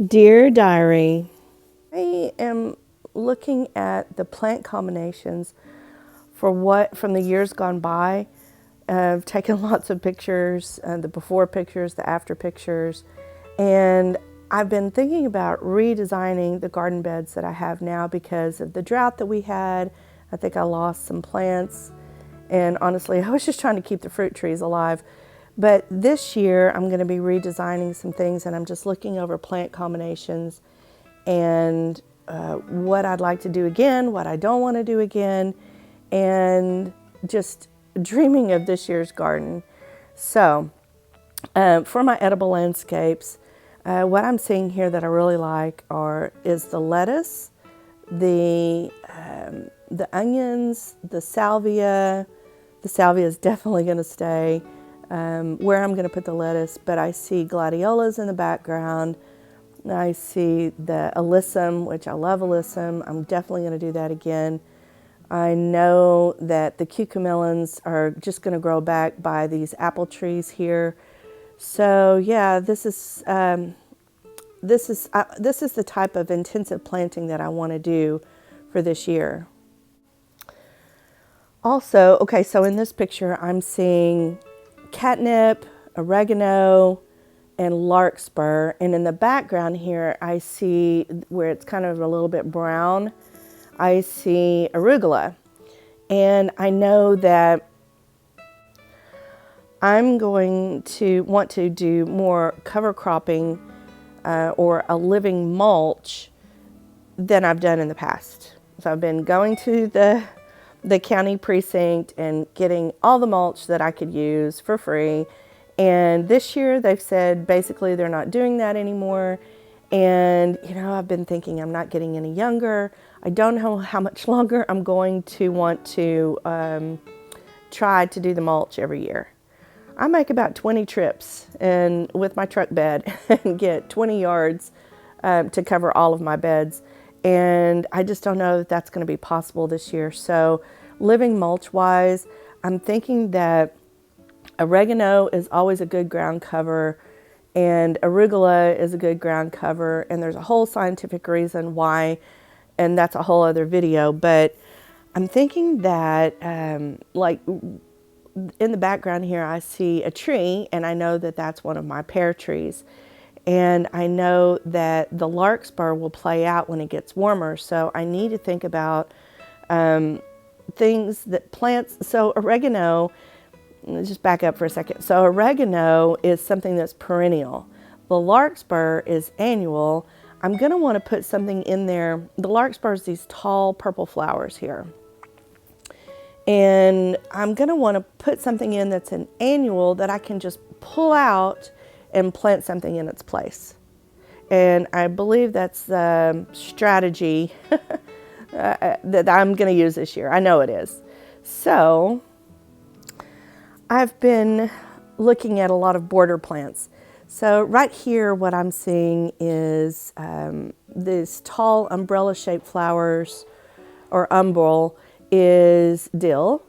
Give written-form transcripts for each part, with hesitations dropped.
Dear Diary, I am looking at the plant combinations from the years gone by. I've taken lots of pictures, the before pictures, the after pictures, and I've been thinking about redesigning the garden beds that I have now because of the drought that we had. I think I lost some plants, and honestly, I was just trying to keep the fruit trees alive. But this year, I'm going to be redesigning some things, and I'm just looking over plant combinations and what I'd like to do again, what I don't want to do again, and just dreaming of this year's garden. So, for my edible landscapes, what I'm seeing here that I really like is the lettuce, the onions, the salvia. The salvia is definitely going to stay. Where I'm going to put the lettuce, but I see gladiolas in the background. I see the alyssum, which I love alyssum. I'm definitely going to do that again. I know that the cucamelons are just going to grow back by these apple trees here. So yeah, this is the type of intensive planting that I want to do for this year. Also, okay, so in this picture, I'm seeing catnip, oregano, and larkspur. And in the background here, I see where it's kind of a little bit brown, I see arugula. And I know that I'm going to want to do more cover cropping or a living mulch than I've done in the past. So I've been going to the county precinct and getting all the mulch that I could use for free. And this year they've said basically they're not doing that anymore. And, you know, I've been thinking I'm not getting any younger. I don't know how much longer I'm going to want to try to do the mulch every year. I make about 20 trips and with my truck bed and get 20 yards to cover all of my beds. And I just don't know if that's going to be possible this year. So living mulch wise, I'm thinking that oregano is always a good ground cover and arugula is a good ground cover. And there's a whole scientific reason why, and that's a whole other video. But I'm thinking that like in the background here, I see a tree and I know that that's one of my pear trees. And I know that the larkspur will play out when it gets warmer. So I need to think about things that plants. So oregano, let's just back up for a second. So oregano is something that's perennial. The larkspur is annual. I'm going to want to put something in there. The larkspur is these tall purple flowers here. And I'm going to want to put something in that's an annual that I can just pull out and plant something in its place. And I believe that's the strategy that I'm going to use this year. I know it is. So I've been looking at a lot of border plants. So right here, what I'm seeing is these tall umbrella-shaped flowers, or umbel, is dill.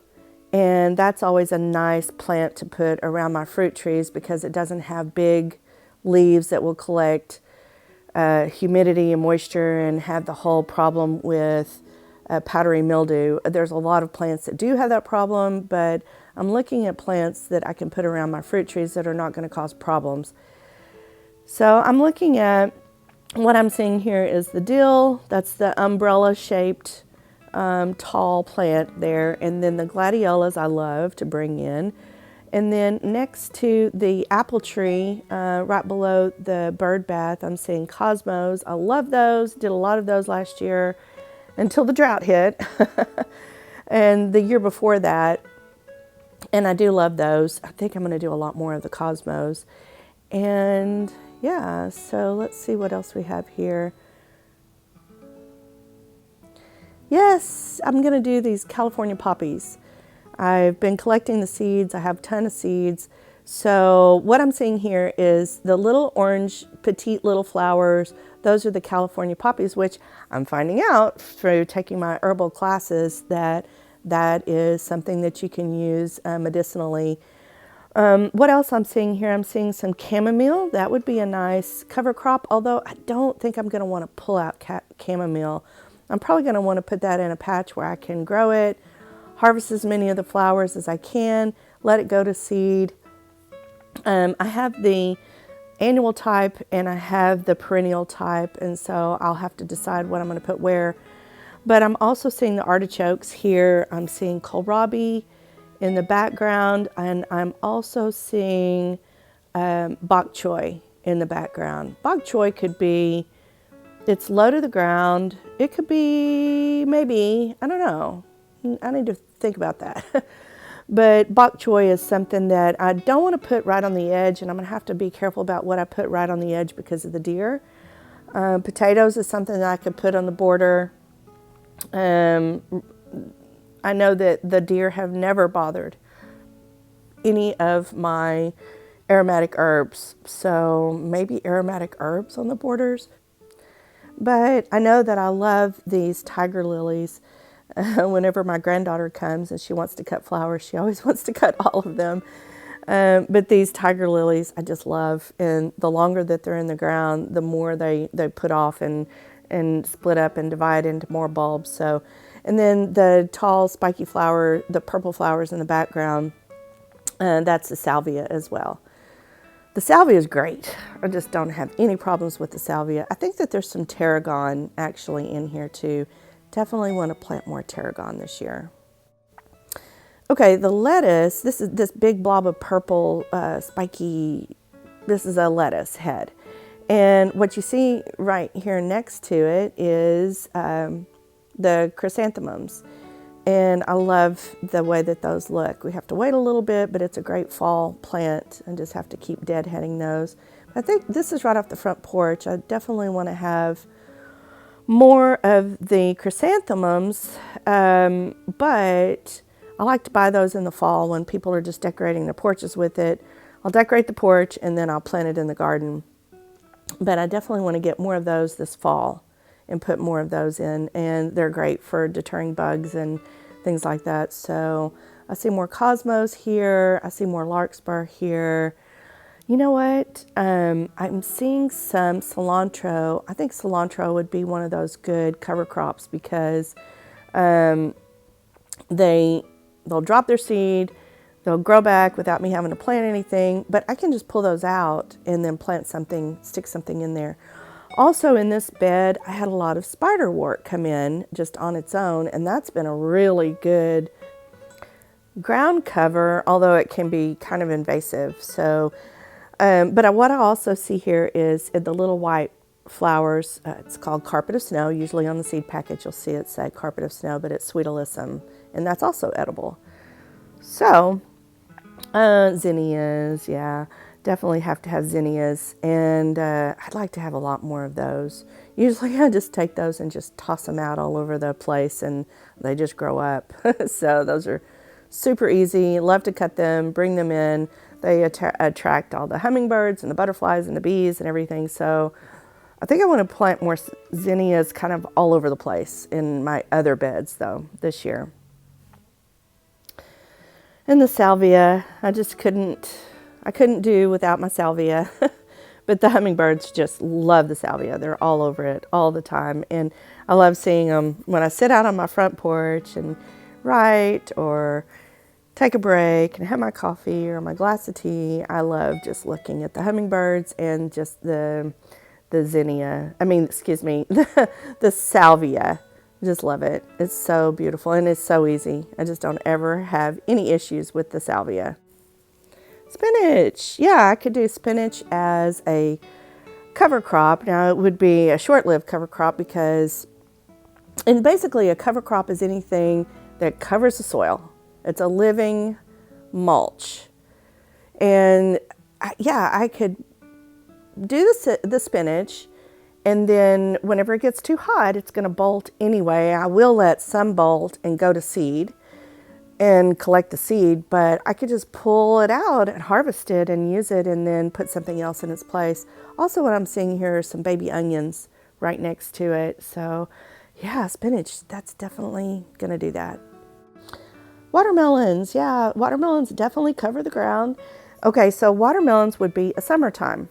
And that's always a nice plant to put around my fruit trees because it doesn't have big leaves that will collect humidity and moisture and have the whole problem with powdery mildew. There's a lot of plants that do have that problem, but I'm looking at plants that I can put around my fruit trees that are not going to cause problems. So I'm looking at what I'm seeing here is the dill. That's the umbrella-shaped tall plant there, and then the gladiolas I love to bring in. And then next to the apple tree, right below the bird bath, I'm seeing cosmos. I love those, did a lot of those last year until the drought hit and the year before that. And I do love those. I think I'm going to do a lot more of the cosmos. And yeah, so let's see what else we have here. Yes, I'm going to do these California poppies. I've been collecting the seeds. I have a ton of seeds. So what I'm seeing here is the little orange, petite little flowers. Those are the California poppies, which I'm finding out through taking my herbal classes that that is something that you can use medicinally. What else I'm seeing here? I'm seeing some chamomile. That would be a nice cover crop, although I don't think I'm going to want to pull out chamomile. I'm probably going to want to put that in a patch where I can grow it, harvest as many of the flowers as I can, let it go to seed. I have the annual type and I have the perennial type, and so I'll have to decide what I'm going to put where. But I'm also seeing the artichokes here. I'm seeing kohlrabi in the background, and I'm also seeing bok choy in the background. Bok choy could be, it's low to the ground. It could be maybe, I don't know. I need to think about that. But bok choy is something that I don't want to put right on the edge, and I'm going to have to be careful about what I put right on the edge because of the deer. Potatoes is something that I could put on the border. I know that the deer have never bothered any of my aromatic herbs, so maybe aromatic herbs on the borders. But I know that I love these tiger lilies. Whenever my granddaughter comes and she wants to cut flowers, she always wants to cut all of them. But these tiger lilies I just love, and the longer that they're in the ground, the more they put off and split up and divide into more bulbs. So, and then the tall spiky flower, the purple flowers in the background, that's the salvia as well. The salvia is great. I just don't have any problems with the salvia. I think that there's some tarragon actually in here too. Definitely want to plant more tarragon this year. Okay, the lettuce, this is this big blob of purple spiky, this is a lettuce head. And what you see right here next to it is the chrysanthemums. And I love the way that those look. We have to wait a little bit, but it's a great fall plant and just have to keep deadheading those. I think this is right off the front porch. I definitely want to have more of the chrysanthemums, but I like to buy those in the fall when people are just decorating their porches with it. I'll decorate the porch and then I'll plant it in the garden. But I definitely want to get more of those this fall and put more of those in, and they're great for deterring bugs and things like that. So I see more cosmos here. I see more larkspur here. You know what? I'm seeing some cilantro. I think cilantro would be one of those good cover crops because they'll drop their seed, they'll grow back without me having to plant anything, but I can just pull those out and then plant something, stick something in there. Also in this bed, I had a lot of spiderwort come in just on its own, and that's been a really good ground cover, although it can be kind of invasive. So, but what I also see here is the little white flowers. It's called carpet of snow. Usually on the seed package, you'll see it say carpet of snow, but it's sweet alyssum, and that's also edible. So, zinnias, yeah. Definitely have to have zinnias, and I'd like to have a lot more of those. Usually I just take those and just toss them out all over the place and they just grow up. So those are super easy. Love to cut them, bring them in. They attract all the hummingbirds and the butterflies and the bees and everything. So I think I want to plant more zinnias kind of all over the place in my other beds though this year. And the salvia, I couldn't do without my salvia, but the hummingbirds just love the salvia. They're all over it all the time. And I love seeing them when I sit out on my front porch and write or take a break and have my coffee or my glass of tea. I love just looking at the hummingbirds and just the zinnia. The salvia. I just love it. It's so beautiful and it's so easy. I just don't ever have any issues with the salvia. Spinach. Yeah, I could do spinach as a cover crop. Now, it would be a short-lived cover crop because, and basically a cover crop is anything that covers the soil. It's a living mulch. And I could do the spinach, and then whenever it gets too hot, it's going to bolt anyway. I will let some bolt and go to seed and collect the seed, but I could just pull it out and harvest it and use it and then put something else in its place. Also, what I'm seeing here are some baby onions right next to it. So yeah, spinach, that's definitely gonna do that. Watermelons, yeah, watermelons definitely cover the ground. Okay, so watermelons would be a summertime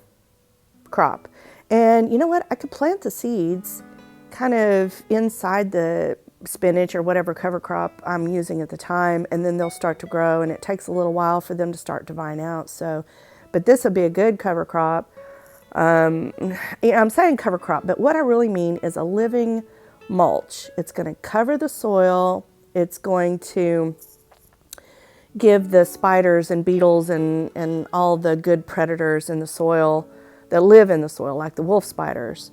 crop. And you know what? I could plant the seeds kind of inside the spinach or whatever cover crop I'm using at the time, and then they'll start to grow, and it takes a little while for them to start to vine out. So, but this would be a good cover crop. Yeah, I'm saying cover crop, but what I really mean is a living mulch. It's going to cover the soil. It's going to give the spiders and beetles and all the good predators in the soil that live in the soil, like the wolf spiders,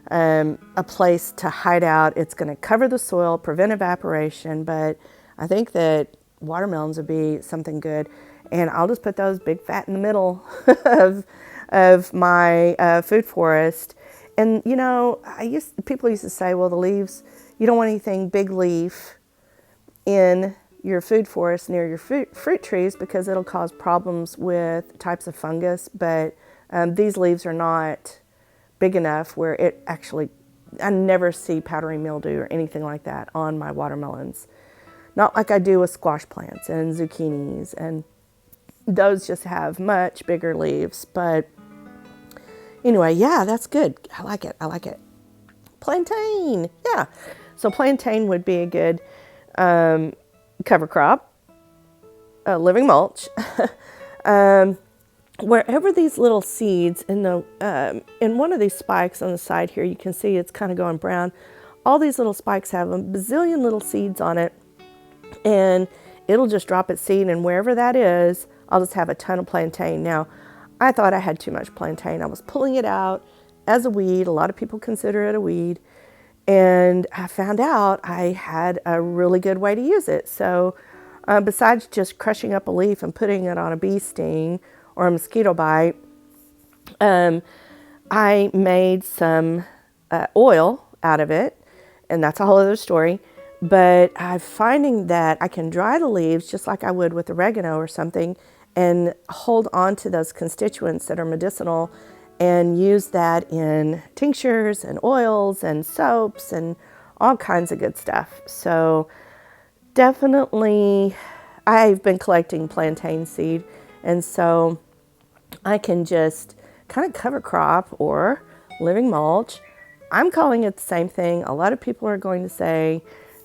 a place to hide out. It's going to cover the soil, prevent evaporation, but I think that watermelons would be something good. And I'll just put those big fat in the middle of my food forest. And you know, people used to say, well, the leaves, you don't want anything big leaf in your food forest near your fruit trees because it'll cause problems with types of fungus. But these leaves are not big enough where it actually, I never see powdery mildew or anything like that on my watermelons. Not like I do with squash plants and zucchinis, and those just have much bigger leaves. But anyway, yeah, that's good. I like it. I like it. Plantain, yeah. So plantain would be a good cover crop, living mulch. Wherever these little seeds in one of these spikes on the side here, you can see it's kind of going brown. All these little spikes have a bazillion little seeds on it, and it'll just drop its seed, and wherever that is, I'll just have a ton of plantain. Now, I thought I had too much plantain. I was pulling it out as a weed. A lot of people consider it a weed. And I found out I had a really good way to use it. So besides just crushing up a leaf and putting it on a bee sting or a mosquito bite, I made some oil out of it. And that's a whole other story. But I'm finding that I can dry the leaves just like I would with oregano or something and hold on to those constituents that are medicinal and use that in tinctures and oils and soaps and all kinds of good stuff. So definitely, I've been collecting plantain seed, and so I can just kind of cover crop or living mulch. I'm calling it the same thing. A lot of people are going to say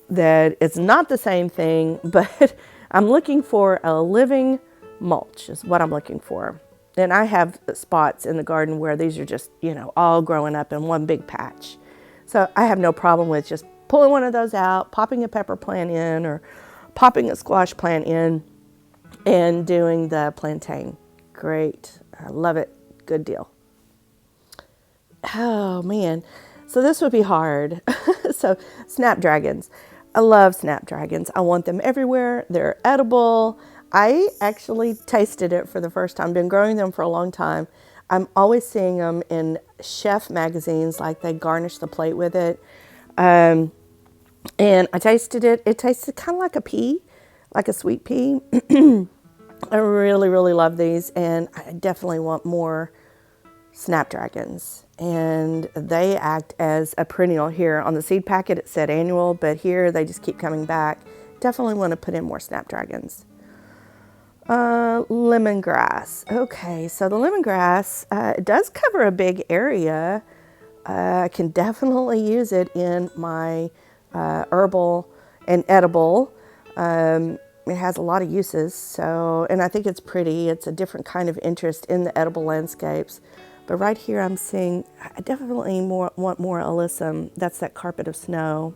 that it's not the same thing, but I'm looking for a living mulch is what I'm looking for. And I have spots in the garden where these are just, you know, all growing up in one big patch. So I have no problem with just pulling one of those out, popping a pepper plant in or popping a squash plant in and doing the plantain. Great. I love it. Good deal. Oh man. So this would be hard. So snapdragons. I love snapdragons. I want them everywhere. They're edible. I actually tasted it for the first time. Been growing them for a long time. I'm always seeing them in chef magazines, like they garnish the plate with it. And I tasted it. It tasted kind of like a pea, like a sweet pea. I really, really love these, and I definitely want more snapdragons. And they act as a perennial. Here on the seed packet it said annual, but here they just keep coming back. Definitely want to put in more snapdragons. Lemongrass. Okay, so the lemongrass it does cover a big area. I can definitely use it in my herbal and edible. It has a lot of uses, so, and I think it's pretty. It's a different kind of interest in the edible landscapes. But right here I'm seeing, I definitely want more alyssum. That's that carpet of snow.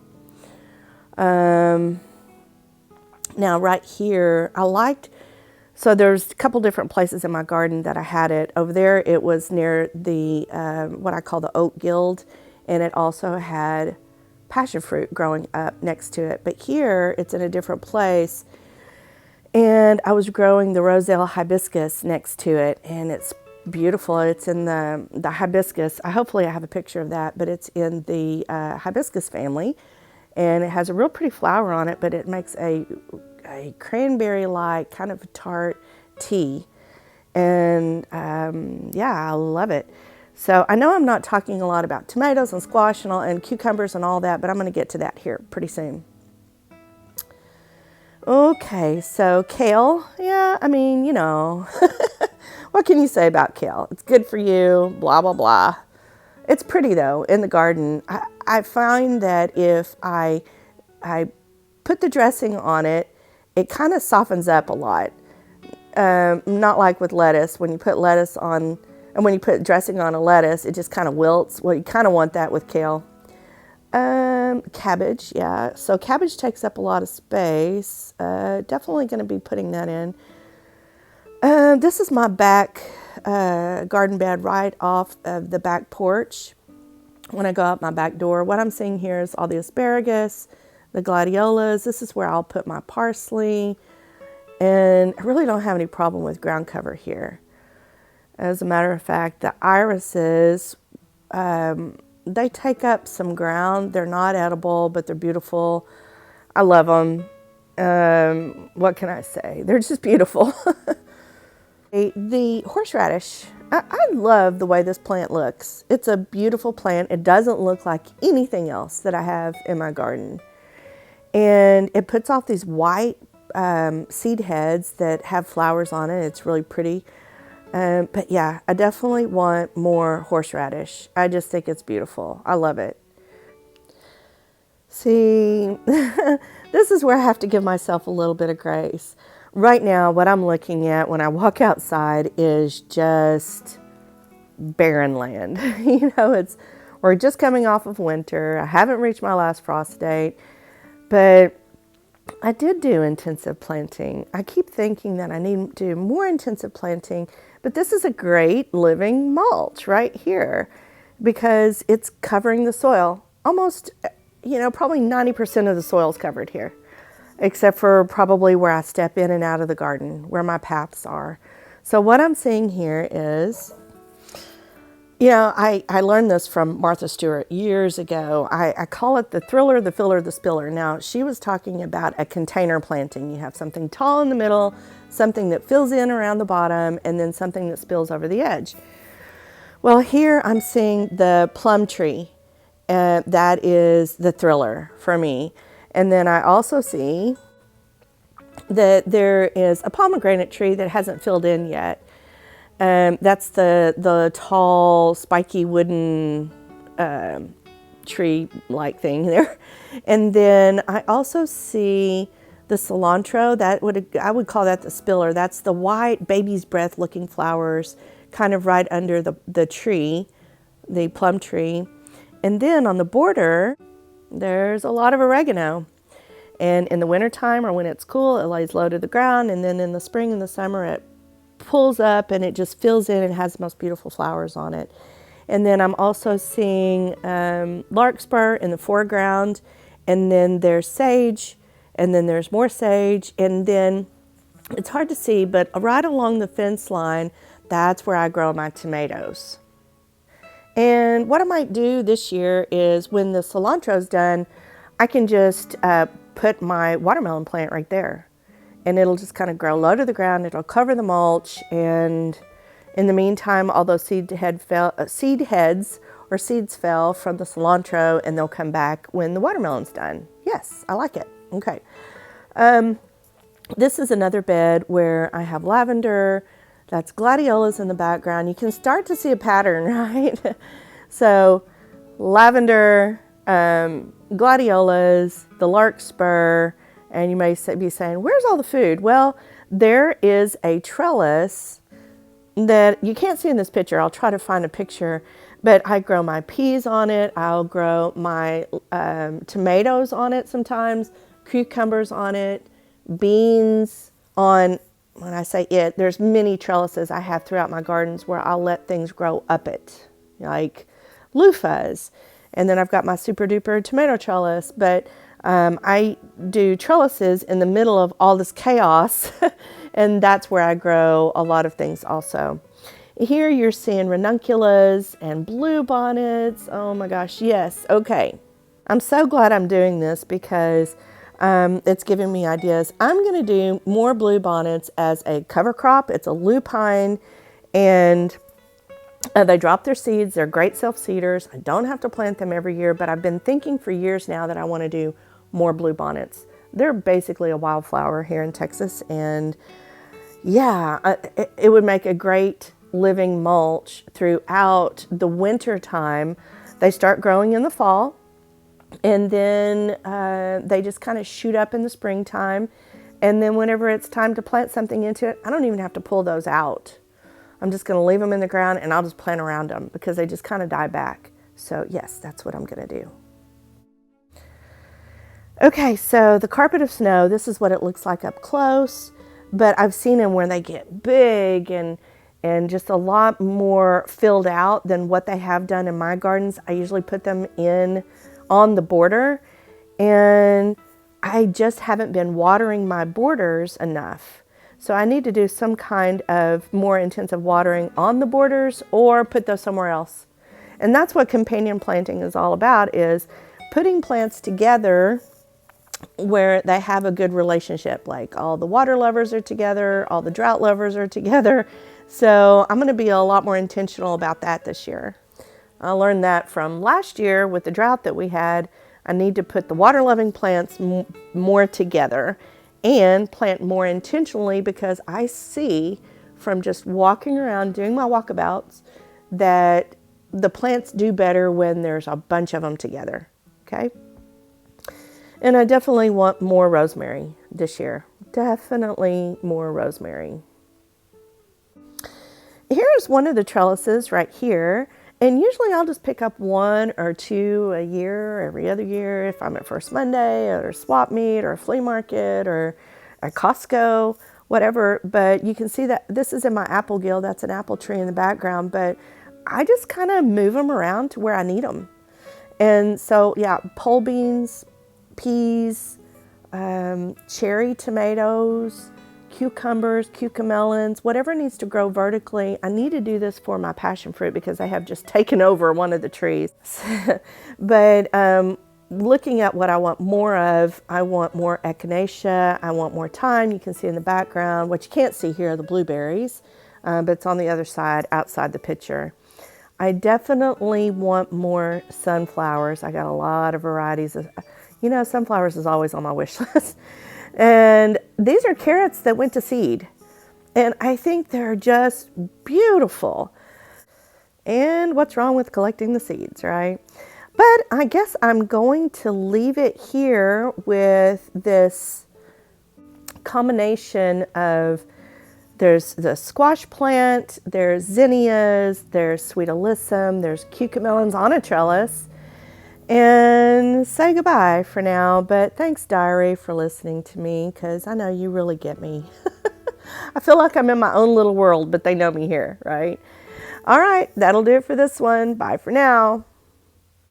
Now right here, so there's a couple different places in my garden that I had it. Over there, it was near the, what I call the oak guild, and it also had passion fruit growing up next to it. But here, it's in a different place, and I was growing the roselle hibiscus next to it, and it's beautiful. It's in the hibiscus. Hopefully I have a picture of that, but it's in the hibiscus family, and it has a real pretty flower on it, but it makes a cranberry-like kind of tart tea. And yeah, I love it. So I know I'm not talking a lot about tomatoes and squash and cucumbers and all that, but I'm going to get to that here pretty soon. Okay, so kale, yeah, I mean, what can you say about kale? It's good for you, blah, blah, blah. It's pretty though in the garden. I find that if I put the dressing on it, it kind of softens up a lot. Not like with lettuce. When you put lettuce on, and when you put dressing on a lettuce, it just kind of wilts. Well, you kind of want that with kale. Cabbage, yeah. So cabbage takes up a lot of space. Definitely going to be putting that in. This is my back garden bed right off of the back porch. When I go out my back door, what I'm seeing here is all the asparagus, the gladiolas. This is where I'll put my parsley. And I really don't have any problem with ground cover here. As a matter of fact, the irises, they take up some ground. They're not edible, but they're beautiful. I love them. What can I say? They're just beautiful. The horseradish, I love the way this plant looks. It's a beautiful plant. It doesn't look like anything else that I have in my garden. And it puts off these white seed heads that have flowers on it. It's really pretty. But yeah, I definitely want more horseradish. I just think it's beautiful. I love it. See, this is where I have to give myself a little bit of grace. Right now, what I'm looking at when I walk outside is just barren land. We're just coming off of winter. I haven't reached my last frost date, but I did do intensive planting. I keep thinking that I need to do more intensive planting, but this is a great living mulch right here because it's covering the soil. Almost, probably 90% of the soil is covered here, except for probably where I step in and out of the garden, where my paths are. So what I'm seeing here is, I learned this from Martha Stewart years ago. I call it the thriller, the filler, the spiller. Now, she was talking about a container planting. You have something tall in the middle, something that fills in around the bottom, and then something that spills over the edge. Well, here I'm seeing the plum tree. That is the thriller for me. And then I also see that there is a pomegranate tree that hasn't filled in yet. That's the tall, spiky wooden tree-like thing there. And then I also see the cilantro. I would call that the spiller. That's the white baby's breath looking flowers kind of right under the tree, the plum tree. And then on the border, there's a lot of oregano. And in the wintertime or when it's cool, it lays low to the ground. And then in the spring and the summer, it pulls up and it just fills in and has the most beautiful flowers on it. And then I'm also seeing larkspur in the foreground. And then there's sage. And then there's more sage. And then it's hard to see, but right along the fence line, that's where I grow my tomatoes. And what I might do this year is when the cilantro's done, I can just put my watermelon plant right there. And it'll just kind of grow low to the ground. It'll cover the mulch. And in the meantime, all those seed heads or seeds fell from the cilantro, and they'll come back when the watermelon's done. Yes, I like it. Okay. This is another bed where I have lavender. That's gladiolas in the background. You can start to see a pattern, right? So lavender, gladiolas, the larkspur, and you may be saying, where's all the food? Well, there is a trellis that you can't see in this picture. I'll try to find a picture, but I grow my peas on it. I'll grow my tomatoes on it sometimes, cucumbers on it, beans on. When I say it, there's many trellises I have throughout my gardens where I'll let things grow up it, like loofahs. And then I've got my super duper tomato trellis, but I do trellises in the middle of all this chaos, and that's where I grow a lot of things also. Here you're seeing ranunculus and blue bonnets. Oh my gosh, yes, okay. I'm so glad I'm doing this because it's giving me ideas. I'm going to do more blue bonnets as a cover crop. It's a lupine, and they drop their seeds. They're great self-seeders. I don't have to plant them every year, but I've been thinking for years now that I want to do more blue bonnets. They're basically a wildflower here in Texas, and yeah, it would make a great living mulch throughout the winter time. They start growing in the fall, and then they just kind of shoot up in the springtime. And then whenever it's time to plant something into it, I don't even have to pull those out. I'm just going to leave them in the ground, and I'll just plant around them because they just kind of die back. So yes, that's what I'm going to do. Okay, so the carpet of snow, this is what it looks like up close, but I've seen them where they get big and just a lot more filled out than what they have done in my gardens. I usually put them in on the border, and I just haven't been watering my borders enough. So I need to do some kind of more intensive watering on the borders or put those somewhere else. And that's what companion planting is all about, is putting plants together where they have a good relationship, like all the water lovers are together, all the drought lovers are together. So I'm going to be a lot more intentional about that this year. I learned that from last year with the drought that we had. I need to put the water loving plants more together and plant more intentionally, because I see from just walking around doing my walkabouts that the plants do better when there's a bunch of them together. Okay. And I definitely want more rosemary this year. Definitely more rosemary. Here's one of the trellises right here. And usually I'll just pick up one or two a year, every other year, if I'm at First Monday or a swap meet or a flea market or a Costco, whatever. But you can see that this is in my apple gill. That's an apple tree in the background. But I just kind of move them around to where I need them. And so, yeah, pole beans, peas, cherry tomatoes, cucumbers, cucamelons, whatever needs to grow vertically. I need to do this for my passion fruit because they have just taken over one of the trees. But looking at what I want more of, I want more echinacea. I want more thyme. You can see in the background, what you can't see here are the blueberries, but it's on the other side, outside the picture. I definitely want more sunflowers. I got a lot of varieties of, sunflowers is always on my wish list. And these are carrots that went to seed. And I think they're just beautiful. And what's wrong with collecting the seeds, right? But I guess I'm going to leave it here with this combination of, there's the squash plant, there's zinnias, there's sweet alyssum, there's cucamelons on a trellis. And say goodbye for now, but thanks, Diary, for listening to me, because I know you really get me. I feel like I'm in my own little world, but they know me here, right? All right, that'll do it for this one. Bye for now.